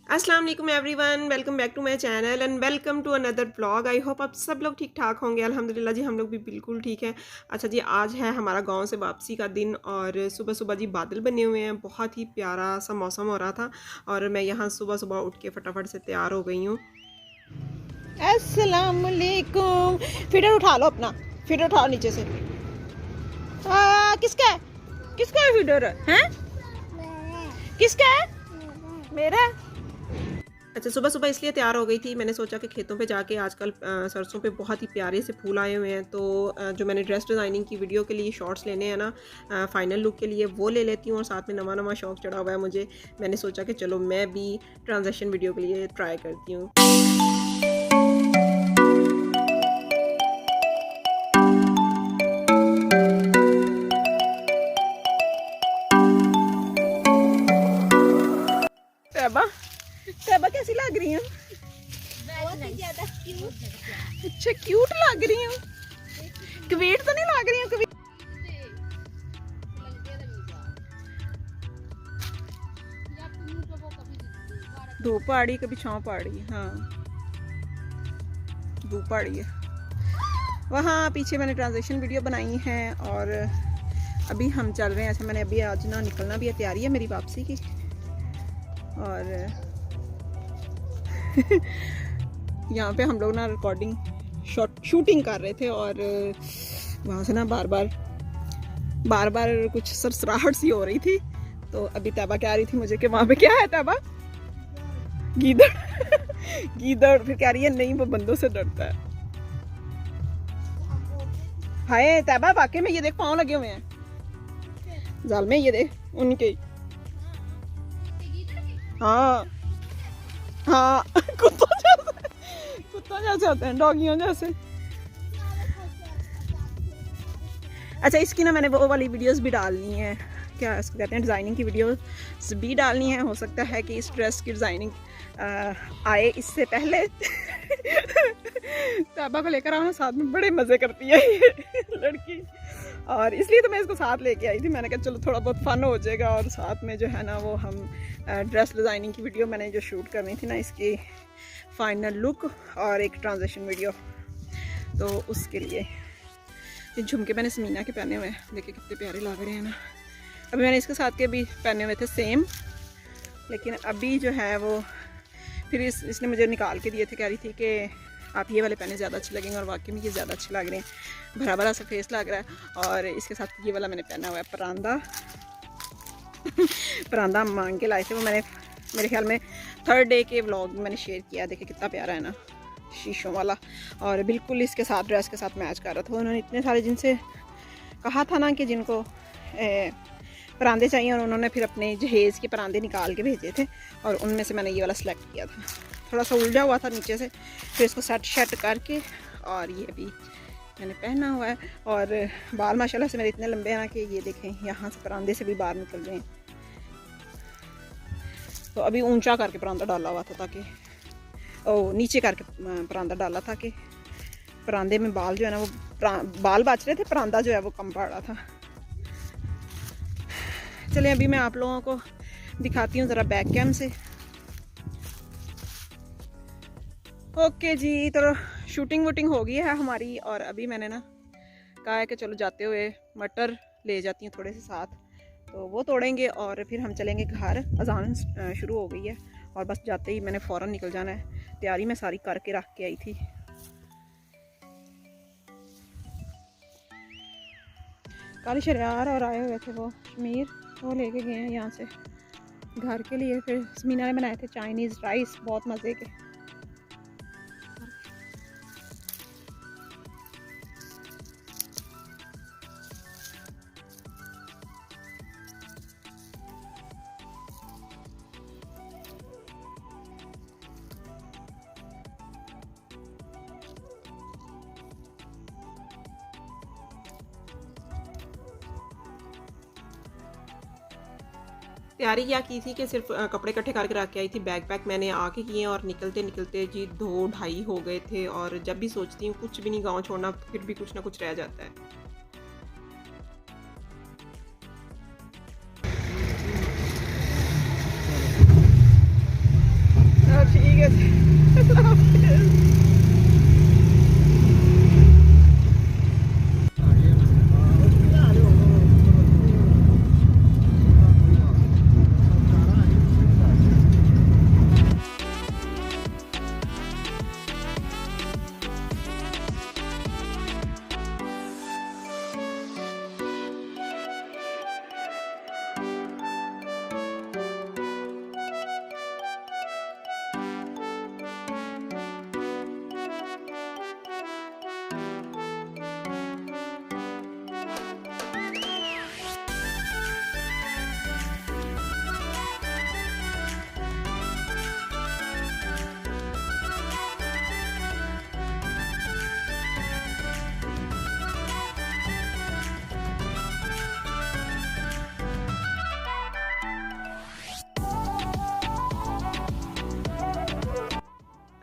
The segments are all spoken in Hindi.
अस्सलाम वालेकुम everyone, welcome back to my channel and welcome to another blog. I hope आप सब लोग ठीक ठाक होंगे। अल्हम्दुलिल्लाह जी, हम लोग भी बिल्कुल ठीक हैं। अच्छा जी, आज है हमारा गांव से वापसी का दिन और सुबह सुबह जी बादल बने हुए हैं, बहुत ही प्यारा सा मौसम हो रहा था और मैं यहाँ सुबह सुबह उठ के फटाफट से तैयार हो गई हूँ। अस्सलाम वालेकुम। फीडर उठा लो अपना, फीडर उठाओ नीचे से। किसका है? किसका है फीडर? हैं? किसका है? मेरा। अच्छा, सुबह सुबह इसलिए तैयार हो गई थी, मैंने सोचा कि खेतों पे जाके आजकल सरसों पे बहुत ही प्यारे से फूल आए हुए हैं, तो जो मैंने ड्रेस डिज़ाइनिंग की वीडियो के लिए शॉर्ट्स लेने हैं ना, फाइनल लुक के लिए वो ले लेती हूँ। और साथ में नवा नवा शौक चढ़ा हुआ है मुझे, मैंने सोचा कि चलो मैं भी ट्रांजेक्शन वीडियो के लिए ट्राई करती हूँ। तैबा, तैबा कैसी लग रही है? अच्छा, क्यूट लग रही हूँ। क्वीट तो नहीं लग रही हूँ? क्वीट धूप पहाड़ी कभी छाँव पहाड़ी। हाँ, धूप पहाड़ी है। वहाँ पीछे मैंने ट्रांजेक्शन वीडियो बनाई है और अभी हम चल रहे हैं। अच्छा, मैंने अभी आज ना निकलना भी है, तैयारी है मेरी वापसी की। और यहाँ पे हम लोग ना रिकॉर्डिंग शूटिंग कर रहे थे और वहाँ से ना बार बार कुछ सरसराहट सी हो रही थी। तो अभी तैबा कह रही थी मुझे कि वहाँ पे क्या है तैबा? गीदड़। गीदड़। फिर कह रही है नहीं, वो बंदों से डरता है। हाय तैबा, वाकई में ये देख पाँव लगे हुए हैं जाल में, ये देख उनके। हाँ हाँ, कुत्ता जैसे होते हैं, डॉगियों जैसे। अच्छा, इसकी ना मैंने वो वाली वीडियोस भी डालनी है, क्या इसको कहते हैं, डिज़ाइनिंग की वीडियोस भी डालनी है। हो सकता है कि इस ड्रेस की डिज़ाइनिंग आए इससे पहले। ताबा को लेकर आओ, साथ में बड़े मज़े करती है ये लड़की, और इसलिए तो मैं इसको साथ लेके आई थी। मैंने कहा चलो थोड़ा बहुत फन हो जाएगा, और साथ में जो है ना वो हम ड्रेस डिज़ाइनिंग की वीडियो मैंने जो शूट करनी थी ना, इसकी फाइनल लुक और एक ट्रांजेक्शन वीडियो, तो उसके लिए ये झुमके मैंने समीना के पहने हुए हैं, देखिए कितने प्यारे लग रहे हैं ना। अभी मैंने इसके साथ के भी पहने हुए थे सेम, लेकिन अभी जो है वो फिर इसने मुझे निकाल के दिए थे, कह रही थी कि आप ये वाले पहने ज़्यादा अच्छे लगेंगे, और वाकई में ये ज़्यादा अच्छे लग रहे हैं, भरा भरा सा फेस लग रहा है। और इसके साथ ये वाला मैंने पहना हुआ है परांदा। परांदा मांग के लाए थे वो, मैंने मेरे ख्याल में 3rd डे के व्लॉग में मैंने शेयर किया। देखिए कितना प्यारा है ना, शीशों वाला, और बिल्कुल इसके साथ ड्रेस के साथ मैच कर रहा था। उन्होंने इतने सारे जिनसे कहा था ना कि जिनको परांदे चाहिए, और उन्होंने फिर अपने जहेज़ के परांदे निकाल के भेजे थे, और उनमें से मैंने ये वाला सिलेक्ट किया था। थोड़ा सा उलझा हुआ था नीचे से, फिर इसको सेट करके, और ये भी मैंने पहना हुआ है। और बाल माशाल्लाह से मेरे इतने लंबे हैं ना कि ये देखें, यहाँ से परांदे से भी बाहर निकल रहे हैं। तो अभी ऊंचा करके परांदा डाला हुआ था, ताकि नीचे करके परांदा डाला था कि परांदे में बाल जो है ना वो बाल बच रहे थे, परांदा जो है वो कम पड़ रहा था। चलिए अभी मैं आप लोगों को दिखाती हूँ ज़रा बैक कैम से। ओके जी, तो शूटिंग वूटिंग हो गई है हमारी, और अभी मैंने ना कहा है कि चलो जाते हुए मटर ले जाती हूँ थोड़े से साथ, तो वो तोड़ेंगे और फिर हम चलेंगे घर। अजान शुरू हो गई है और बस जाते ही मैंने फ़ौरन निकल जाना है। तैयारी मैं सारी करके रख के आई थी। कल शरियार और आए हुए थे वो शमीर, वो लेके गए हैं यहाँ से घर के लिए। फिर समीना ने बनाए थे चाइनीज़ राइस, बहुत मज़े के। तैयारी क्या की थी कि सिर्फ कपड़े इकट्ठे करके रख के आई थी, बैग पैक मैंने आके किए, और निकलते निकलते जी 2-2:30 हो गए थे। और जब भी सोचती हूँ कुछ भी नहीं गाँव छोड़ना, फिर भी कुछ ना कुछ रह जाता है।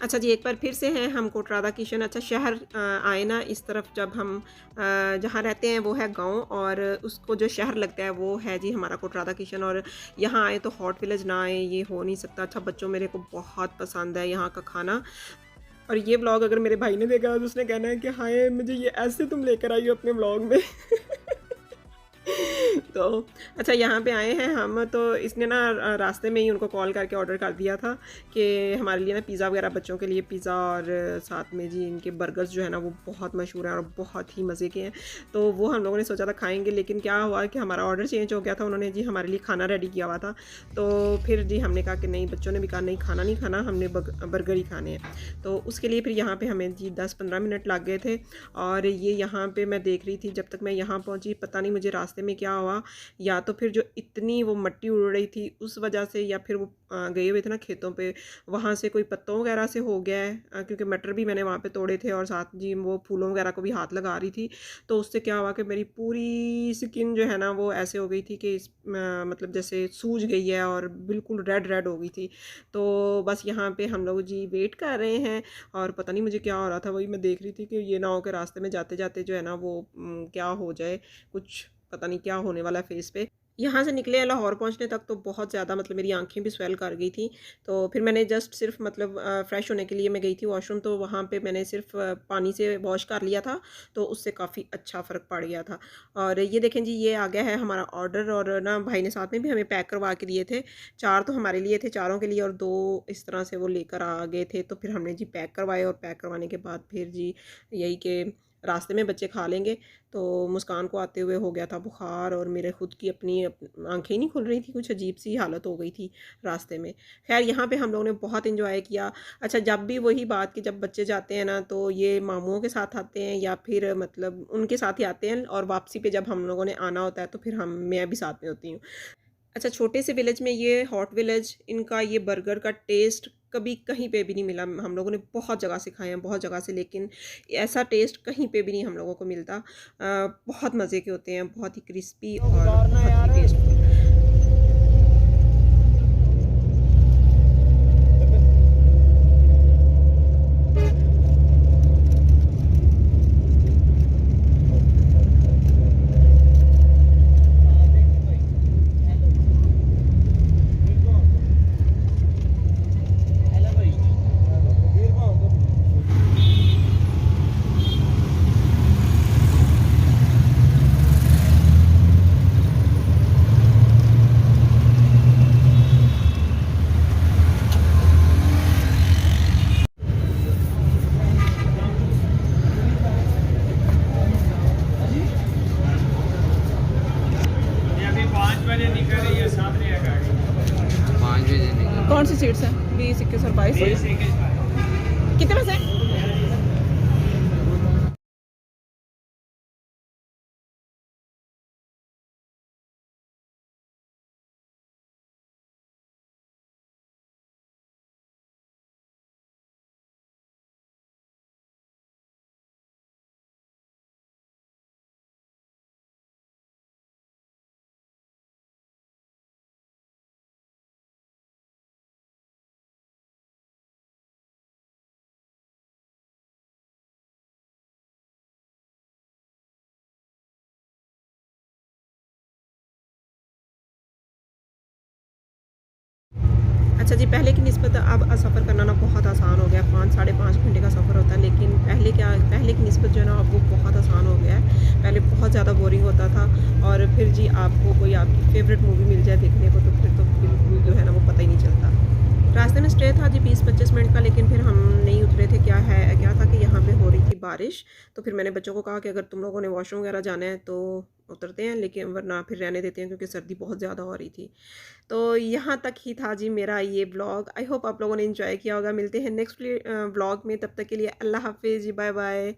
अच्छा जी, एक बार फिर से हैं हम कोटरादा किशन। अच्छा शहर आए ना इस तरफ जब हम जहाँ रहते हैं वो है गाँव और उसको जो शहर लगता है वो है जी हमारा कोटरादा किशन और यहाँ आए तो हॉट विलेज ना आए ये हो नहीं सकता। अच्छा बच्चों मेरे को बहुत पसंद है यहाँ का खाना और ये व्लॉग अगर मेरे भाई ने देखा तो उसने कहना है कि हाय मुझे ये ऐसे तुम लेकर आई हो अपने व्लॉग में। तो अच्छा यहाँ पे आए हैं हम तो इसने ना रास्ते में ही उनको कॉल करके ऑर्डर कर दिया था कि हमारे लिए ना पिज़्ज़ा वगैरह बच्चों के लिए पिज़्ज़ा और साथ में जी इनके बर्गर्स जो है ना वो बहुत मशहूर हैं और बहुत ही मज़े के हैं। तो वो हम लोगों ने सोचा था खाएंगे लेकिन क्या हुआ कि हमारा ऑर्डर चेंज हो गया था। उन्होंने जी हमारे लिए खाना रेडी किया हुआ था। तो फिर जी हमने कहा कि नहीं, बच्चों ने भी कहा नहीं खाना नहीं खाना, हमने बर्गर ही खाने हैं। तो उसके लिए फिर यहाँ पर हमें जी 10-15 मिनट लग गए थे। और ये यहाँ पर मैं देख रही थी जब तक मैं यहाँ पहुँची पता नहीं मुझे रास्ते में क्या हुआ, या तो फिर जो इतनी वो मिट्टी उड़ रही थी उस वजह से या फिर वो गए हुए थे ना खेतों पे वहाँ से कोई पत्तों वगैरह से हो गया है, क्योंकि मटर भी मैंने वहाँ पे तोड़े थे और साथ जी वो फूलों वगैरह को भी हाथ लगा रही थी। तो उससे क्या हुआ कि मेरी पूरी स्किन जो है ना वो ऐसे हो गई थी कि मतलब जैसे सूज गई है और बिल्कुल रेड रेड हो गई थी। तो बस यहाँ पे हम लोग जी वेट कर रहे हैं और पता नहीं मुझे क्या हो रहा था, वही मैं देख रही थी कि ये ना हो के रास्ते में जाते जाते जो है ना वो क्या हो जाए, कुछ पता नहीं क्या होने वाला है फेस पे। यहाँ से निकले लाहौर पहुँचने तक तो बहुत ज़्यादा मतलब मेरी आँखें भी स्वेल कर गई थी। तो फिर मैंने जस्ट सिर्फ मतलब फ़्रेश होने के लिए मैं गई थी वॉशरूम, तो वहाँ पे मैंने सिर्फ पानी से वॉश कर लिया था, तो उससे काफ़ी अच्छा फ़र्क पड़ गया था। और ये देखें जी ये आ गया है हमारा ऑर्डर और ना भाई ने साथ में भी हमें पैक करवा के दिए थे। 4 तो हमारे लिए थे, चारों के लिए और 2 इस तरह से वो लेकर आ गए थे। तो फिर हमने जी पैक करवाए और पैक करवाने के बाद फिर जी यही कि रास्ते में बच्चे खा लेंगे। तो मुस्कान को आते हुए हो गया था बुखार और मेरे खुद की अपनी आंखें ही नहीं खुल रही थी, कुछ अजीब सी हालत हो गई थी रास्ते में। खैर यहाँ पे हम लोगों ने बहुत इन्जॉय किया। अच्छा जब भी वही बात कि जब बच्चे जाते हैं ना तो ये मामुओं के साथ आते हैं या फिर मतलब उनके साथ ही आते हैं और वापसी पे जब हम लोगों ने आना होता है तो फिर हम मैं भी साथ में होती हूँ। अच्छा छोटे से विलेज में ये हॉट विलेज इनका ये बर्गर का टेस्ट कभी कहीं पे भी नहीं मिला। हम लोगों ने बहुत जगह से खाए हैं, बहुत जगह से, लेकिन ऐसा टेस्ट कहीं पे भी नहीं हम लोगों को मिलता। बहुत मज़े के होते हैं, बहुत ही क्रिस्पी और बहुत ही टेस्टफुल। कौन सी सीट्स हैं? 20, 21 और 22। कितने पैसे? अच्छा जी पहले की निस्बत अब सफ़र करना ना बहुत आसान हो गया है। 5 साढ़े 5 घंटे का सफ़र होता है, लेकिन पहले की निस्बत जो है ना अब वो बहुत आसान हो गया है। पहले बहुत ज़्यादा बोरिंग होता था और फिर जी आपको कोई आपकी फ़ेवरेट मूवी मिल जाए देखने को तो फिर तो बिल्कुल जो है ना वो पता ही नहीं चलता। रास्ते में स्टे था जी 20-25 मिनट का, लेकिन फिर हम नहीं उतरे थे। क्या था कि यहाँ पे हो रही थी बारिश, तो फिर मैंने बच्चों को कहा कि अगर तुम लोगों ने वॉशरूम वगैरह जाना है तो उतरते हैं, लेकिन वरना फिर रहने देते हैं क्योंकि सर्दी बहुत ज़्यादा हो रही थी। तो यहाँ तक ही था जी मेरा ये व्लॉग। आई होप आप लोगों ने एंजॉय किया होगा। मिलते हैं नेक्स्ट व्लॉग में, तब तक के लिए अल्लाह हाफ़िज़ जी, बाय बाय।